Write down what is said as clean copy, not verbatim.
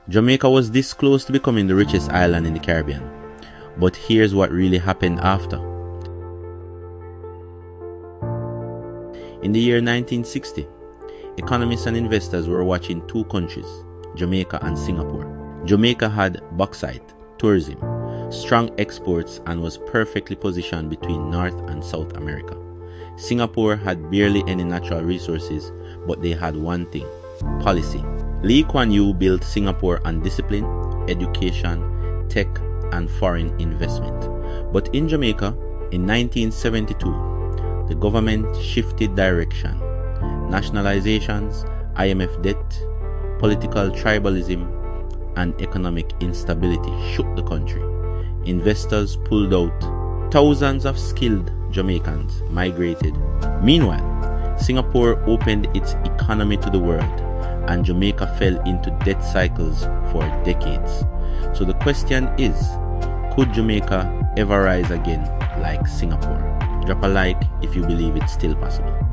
Jamaica was this close to becoming the richest island in the Caribbean. But here's what really happened after. In the year 1960, economists and investors were watching two countries, Jamaica and Singapore. Jamaica had bauxite, tourism, strong exports, and was perfectly positioned between North and South America. Singapore had barely any natural resources, but they had one thing: policy. Lee Kuan Yew built Singapore on discipline, education, tech, and foreign investment. But in Jamaica, in 1972, the government shifted direction. Nationalizations, IMF debt, political tribalism, and economic instability shook the country. Investors pulled out. Thousands of skilled Jamaicans migrated. Meanwhile, Singapore opened its economy to the world, and Jamaica fell into debt cycles for decades. So the question is, could Jamaica ever rise again like Singapore? Drop a like if you believe it's still possible.